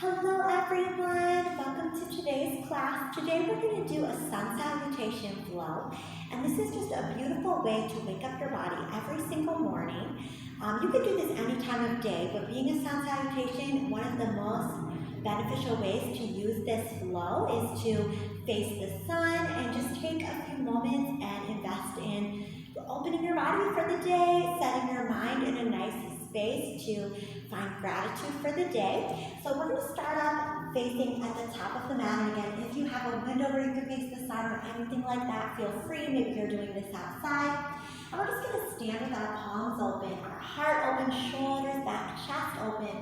Hello everyone, welcome to today's class. Today we're going to do a sun salutation flow, and this is just a beautiful way to wake up your body every single morning. You could do this any time of day, but being a sun salutation, one of the most beneficial ways to use this flow is to face the sun and just take a few moments and invest in opening your body for the day, setting your mind in a nice space to find gratitude for the day. So we're going to start off facing at the top of the mat. And again, if you have a window where you can face the sun or anything like that, feel free. Maybe you're doing this outside. And we're just going to stand with our palms open, our heart open, shoulders back, chest open,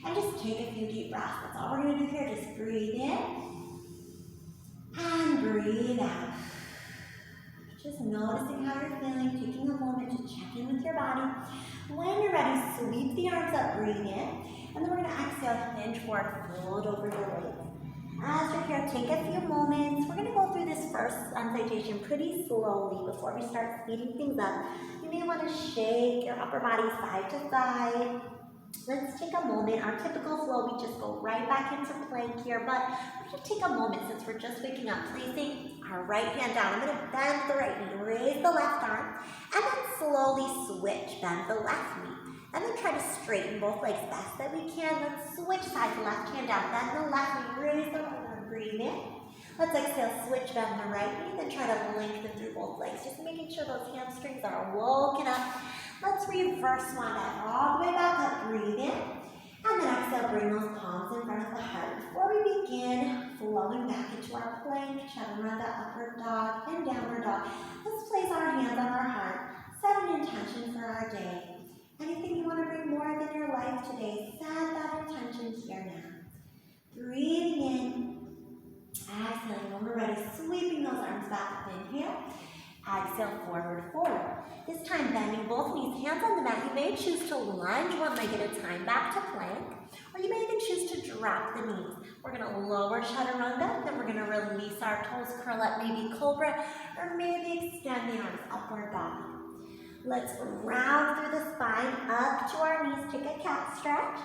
and just take a few deep breaths. That's all we're going to do here. Just breathe in and breathe out. Just noticing how you're feeling, taking a moment to check in with your body. When you're ready, sweep the arms up, breathe in, and then we're going to exhale, hinge forward, fold over your legs. As you're here, take a few moments. We're going to go through this first salutation pretty slowly before we start speeding things up. You may want to shake your upper body side to side. Let's take a moment. Our typical flow, we just go right back into plank here, but we're going to take a moment since we're just waking up, placing our right hand down. I'm going to bend the right knee, raise the left arm, and then slowly switch, bend the left knee. And then try to straighten both legs best that we can. Let's switch sides, left hand down, bend the left knee, raise the right arm, breathe in. Let's exhale, switch, bend the right knee, then try to lengthen through both legs, just making sure those hamstrings are woken up. Let's reverse swan dive all the way back up, breathe in, and then exhale, bring those palms in front of the heart. Before we begin flowing back into our plank, chaturanga, upward dog, and downward dog, let's place our hands on our heart, set an intention for our day. Anything you want to bring more of in your life today, set that intention here now. Breathing in, exhaling when we're ready, sweeping those arms back up, inhale. Exhale, forward, forward. This time, bending both knees, hands on the mat. You may choose to lunge one leg at a time back to plank, or you may even choose to drop the knees. We're going to lower chaturanga, then we're going to release our toes, curl up, maybe cobra, or maybe extend the arms, upward dog. Let's round through the spine, up to our knees, take a cat stretch.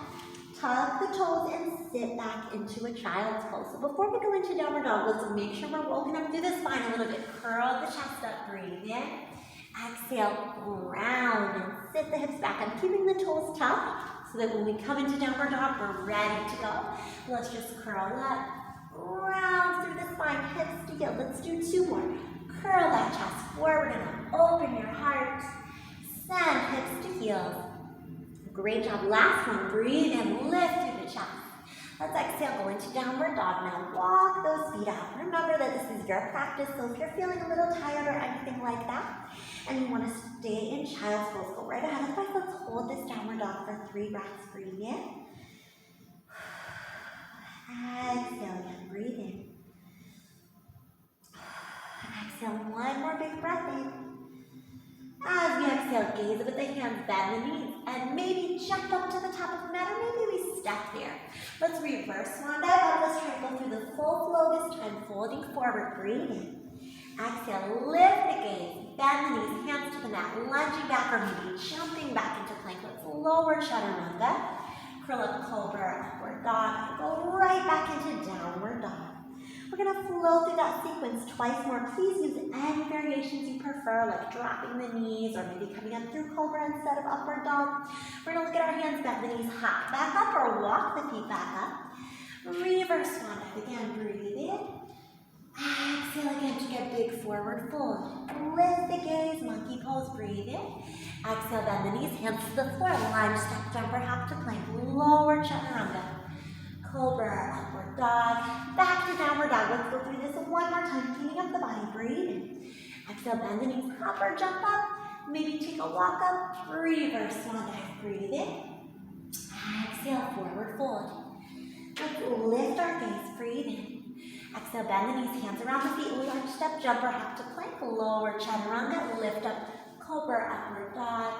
Tuck the toes and sit back into a child's pose. So before we go into downward dog, let's make sure we're woken up through the spine a little bit. Curl the chest up, breathe in. Exhale, round and sit the hips back. I'm keeping the toes tucked so that when we come into downward dog, we're ready to go. Let's just curl up, round through the spine, hips to heel. Let's do two more. Curl that chest forward and open your heart. Send hips to heels. Great job. Last one. Breathe and lift through the chest. Let's exhale. Go into downward dog. Now walk those feet out. Remember that this is your practice, so if you're feeling a little tired or anything like that, and you want to stay in child's pose, go right ahead. Otherwise, let's hold this downward dog for 3 breaths. Breathe in. Exhale again. Breathe in. Exhale. One more big breath in. As we exhale, gaze with the hands, bend the knees, and maybe jump up to the top of the mat, or maybe we step there. Let's reverse swan dive. Let's try to go through the full flow this time, folding forward, breathe in. Exhale, lift the gaze, bend the knees, hands to the mat, lunging back, or maybe jumping back into plank. Let's lower chaturanga, curl up cobra, upward dog, and go right back into downward dog. We're going to flow through that sequence twice more. Please use any variations you prefer, like dropping the knees or maybe coming up through cobra instead of upward dog. We're going to look at our hands, bend the knees, hop back up or walk the feet back up. Reverse swan dive. Again, breathe in. Exhale again, take a big forward fold. Lift the gaze, monkey pose, breathe in. Exhale, bend the knees, hands to the floor, lunge, step, jump, or hop to plank. Lower chaturanga. Cobra, upward dog, back to downward dog. Let's go through this one more time, cleaning up the body, breathe in. Exhale, bend the knees, hop or jump up, maybe take a walk up, reverse swan dive, breathe in. Exhale, forward fold. Let's lift our gaze, breathe in. Exhale, bend the knees, hands around the feet, lunge, step, jump, or hop to plank, lower chaturanga, lift up, cobra, upward dog.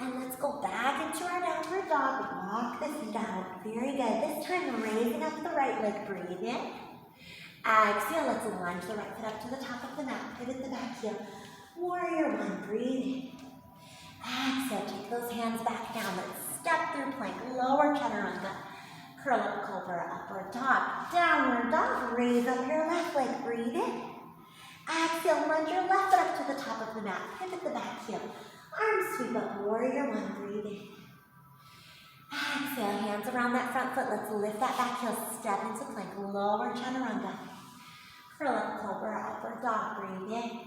And let's go back into our downward dog. Walk the feet out. Very good. This time, raising up the right leg. Breathe in. Exhale. Let's lunge the right foot up to the top of the mat. Pivot the back heel. Warrior one. Breathe in. Exhale. Take those hands back down. Let's step through plank. Lower chaturanga. Curl up, cobra, upward dog, downward dog. Raise up your left leg, breathe in. Exhale, lunge your left foot up to the top of the mat. Pivot the back heel. Arms sweep up, warrior one, breathe in. Exhale, hands around that front foot. Let's lift that back heel, step into plank, lower chaturanga. Curl up, cobra, upward dog, breathe in.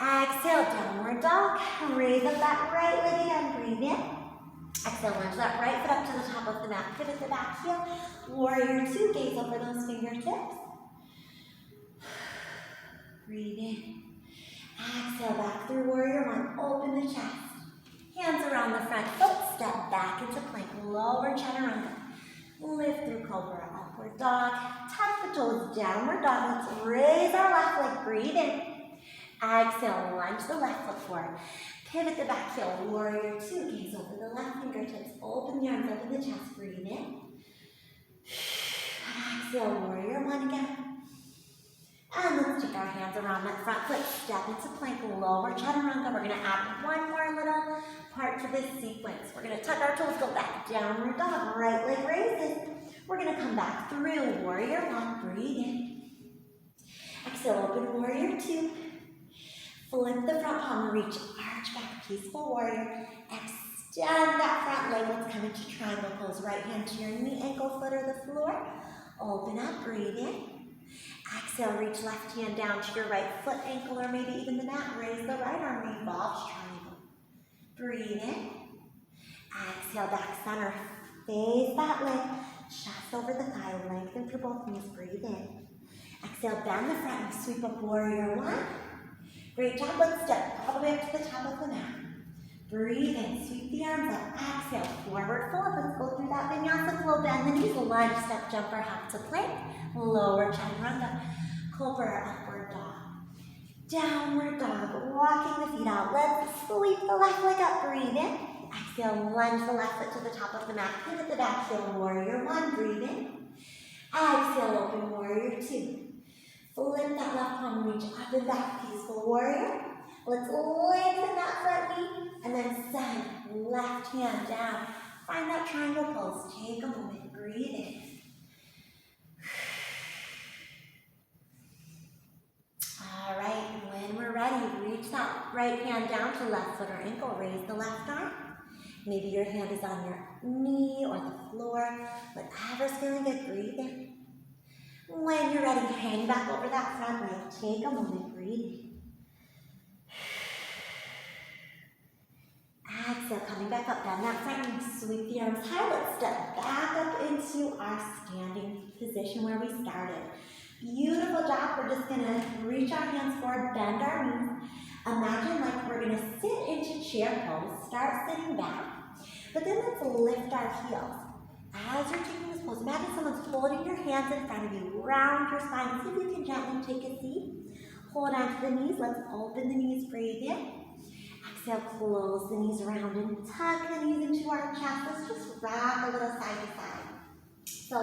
Exhale, downward dog. Raise up that right leg again, breathe in. Exhale, lunge that right foot up to the top of the mat. Pivot the back heel. Warrior two, gaze over those fingertips. Breathe in. Exhale, back through warrior one. Open the chest. Hands around the front foot. Step back into plank. Lower chaturanga. Lift through cobra. Upward dog. Tuck the toes. Downward dog. Let's raise our left leg. Breathe in. Exhale, lunge the left foot forward. Pivot the back heel, warrior two, gaze over the left fingertips, open the arms, open the chest, breathe in. Exhale, warrior one again. And let's take our hands around that front foot, step into plank, lower chaturanga. We're gonna add one more little part to this sequence. We're gonna tuck our toes, go back, downward dog, right leg raises. We're gonna come back through, warrior one, breathe in. Exhale, open warrior two. Flip the front palm, reach, arch back, peaceful warrior. Extend that front leg. Let's come into triangle pose. Right hand to your knee, ankle, foot, or the floor. Open up, breathe in. Exhale, reach left hand down to your right foot, ankle, or maybe even the mat. Raise the right arm, revolve triangle. Breathe in. Exhale, back center. Face that leg. Chest over the thigh. Lengthen through both knees. Breathe in. Exhale, bend the front knee. Sweep up, warrior one. Great job. Let's step all the way up to the top of the mat. Breathe in. Sweep the arms up. Exhale. Forward fold. Let's go through that vinyasa flow. Bend the knees. Lunge, step, jump, or hop to plank. Lower chaturanga. Cobra, upward dog. Downward dog. Walking the feet out. Let's sweep the left leg up. Breathe in. Exhale. Lunge the left foot to the top of the mat. Pivot the back heel. Warrior one. Breathe in. Exhale. Open warrior two. Flip that left palm, reach up and back, peaceful warrior. Let's lengthen that front knee and then send left hand down. Find that triangle pose. Take a moment, breathe in. All right, when we're ready, reach that right hand down to left foot or ankle. Raise the left arm. Maybe your hand is on your knee or the floor. Whatever's feeling good, breathe in. When you're ready, hang back over that front leg. Take a moment, breathe. Exhale, coming back up, bend that front knee, sweep the arms high. Let's step back up into our standing position where we started. Beautiful job. We're just gonna reach our hands forward, bend our knees. Imagine like we're gonna sit into chair pose, start sitting back, but then let's lift our heels. As you're taking this pose, imagine someone's holding your hands in front of you. Round your spine. See if you can gently take a seat. Hold on to the knees. Let's open the knees. Breathe in. Exhale, close the knees around and tuck the knees into our chest. Let's just rock a little side to side. So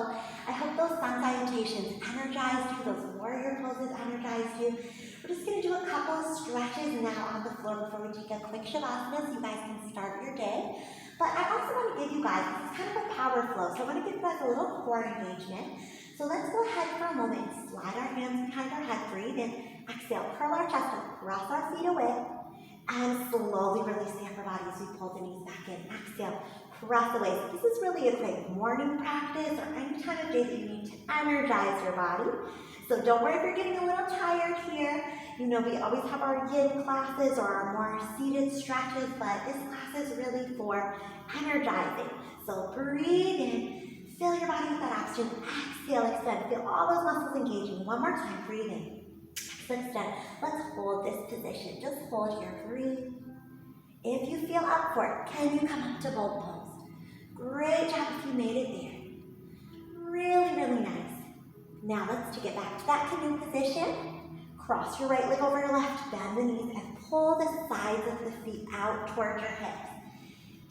I hope those sun salutations energized you. Those warrior poses energized you. We're just going to do a couple of stretches now on the floor before we take a quick shavasana so you guys can start your day. But I also want to give you guys, this is kind of a power flow, so I want to give you guys a little core engagement. So let's go ahead for a moment and slide our hands behind our head, breathe in, exhale, curl our chest up, cross our feet away, and slowly release the upper body as we pull the knees back in. Exhale, cross away. So this is really a great morning practice or any time of day that you need to energize your body. So don't worry if you're getting a little tired here. You know, we always have our yin classes or our more seated stretches, but this class is really for energizing. So breathe in, fill your body with that oxygen, exhale, extend, feel all those muscles engaging. One more time, breathe in, exhale, extend. Let's hold this position, just hold here, breathe. If you feel up for it, can you come up to boat pose? Great job if you made it there. Really, really nice. Now let's take it back to that canoe position. Cross your right leg over your left, bend the knees, and pull the sides of the feet out towards your hips.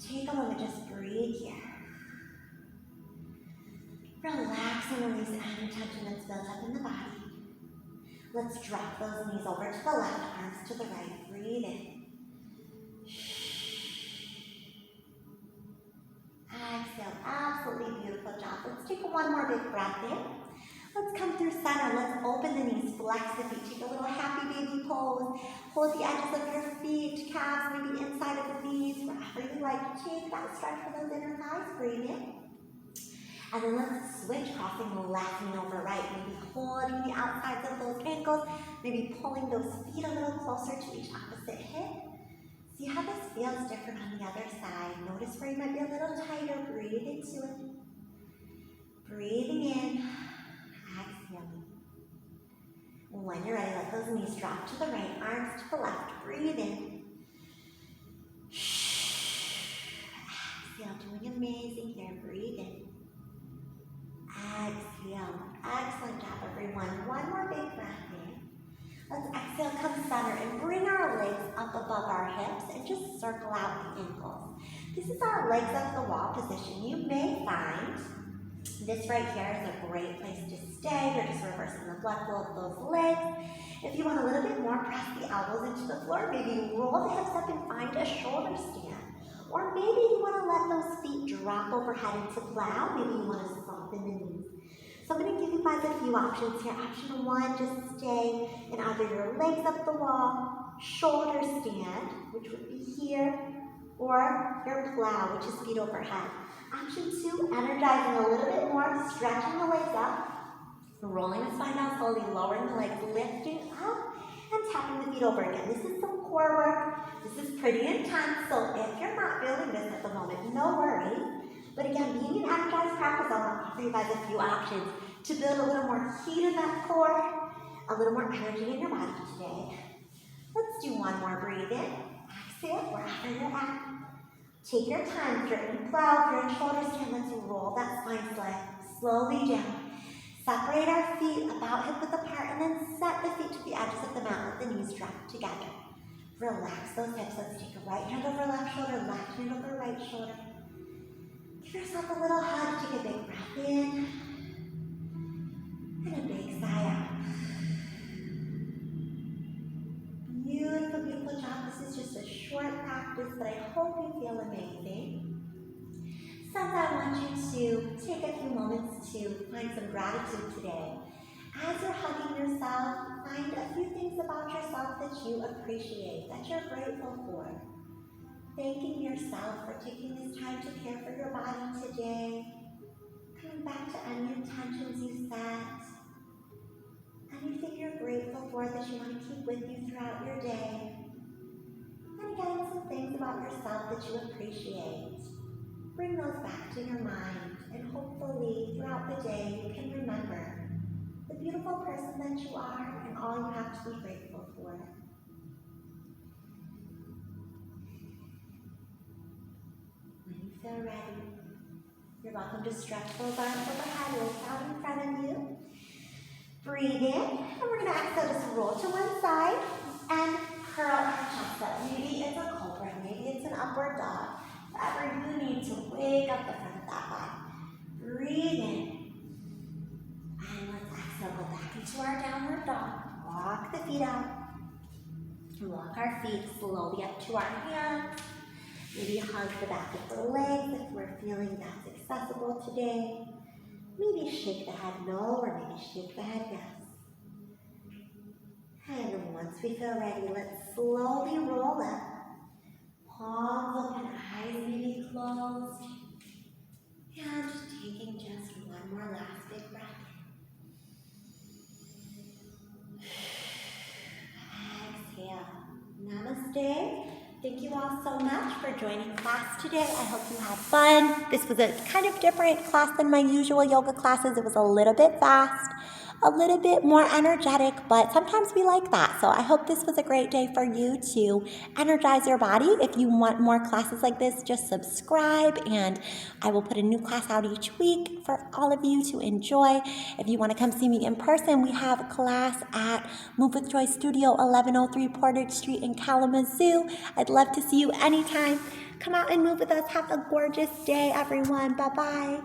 Take a moment, just breathe here. Relax and release any tension that's built up in the body. Let's drop those knees over to the left, arms to the right. Breathe in. Exhale, absolutely beautiful job. Let's take one more big breath in. Let's come through center. Let's open the knees, flex the feet. Take a little happy baby pose. Hold the edges of your feet, calves, maybe inside of the knees, wherever you like. Take that stretch for those inner thighs. Breathe in. And then let's switch, crossing the left knee over right. Maybe holding the outsides of those ankles. Maybe pulling those feet a little closer to each opposite hip. See how this feels different on the other side. Notice where you might be a little tighter. Breathe into it. Breathing in. Exhaling. When you're ready, let those knees drop to the right, arms to the left. Breathe in. Exhale, doing amazing here. Breathe in. Exhale. Excellent job, everyone. One more big breath in. Let's exhale, come center, and bring our legs up above our hips and just circle out the ankles. This is our legs up the wall position. You may find this right here is a great place to stay. You're just reversing the blood flow of those legs. If you want a little bit more, press the elbows into the floor. Maybe roll the hips up and find a shoulder stand. Or maybe you want to let those feet drop overhead into plow. Maybe you want to soften the knees. So I'm going to give you guys a few options here. Option one, just stay in either your legs up the wall, shoulder stand, which would be here, or your plow, which is feet overhead. Option two, energizing a little bit more, stretching the legs up, rolling the spine down slowly, lowering the legs, lifting up, and tapping the feet over again. This is some core work. This is pretty intense, so if you're not feeling this at the moment, no worries. But again, being an energized practice, I want to offer you guys a few options to build a little more heat in that core, a little more energy in your body today. Let's do one more. Breathe in, exhale, wherever you're at. Take your time. If you're in plow, if you're in shoulder stand, let's roll that spine slowly down. Separate our feet about hip width apart, and then set the feet to the edges of the mat. Let the knees drop together. Relax those hips. Let's take a right hand over left shoulder, left hand over right shoulder. Give yourself a little hug. Take a big breath in. And a big sigh out. Beautiful, beautiful job. This is just a short practice, but I hope you feel amazing. Since I want you to take a few moments to find some gratitude today. As you're hugging yourself, find a few things about yourself that you appreciate, that you're grateful for. Thanking yourself for taking this time to care for your body today. Coming back to any intentions you set. Anything you're grateful for that you want to keep with you throughout your day. And again, some things about yourself that you appreciate. Bring those back to your mind, and hopefully throughout the day you can remember the beautiful person that you are and all you have to be grateful for. When you feel ready, you're welcome to stretch those arms overhead, lift out in front of you. Breathe in, and we're going to exhale, just roll to one side and curl our chest up. Maybe it's a cobra, maybe it's an upward dog. Whatever you need to wake up the front of that body. Breathe in. And let's exhale, go back into our downward dog. Walk the feet out. Walk our feet slowly up to our hands. Maybe hug the back of the legs if we're feeling that's accessible today. Maybe shake the head no, or maybe shake the head yes. And then once we feel ready, let's slowly roll up. Palms open, eyes maybe closed. And taking just one more last big breath. Exhale. Namaste. Thank you all so much for joining class today. I hope you had fun. This was a kind of different class than my usual yoga classes. It was a little bit fast, a little bit more energetic, but sometimes we like that. So I hope this was a great day for you to energize your body. If you want more classes like this, just subscribe, and I will put a new class out each week for all of you to enjoy. If you want to come see me in person, we have a class at MovewithJoy Studio, 1103 Portage Street in Kalamazoo. I'd love to see you anytime. Come out and move with us. Have a gorgeous day, everyone. Bye-bye.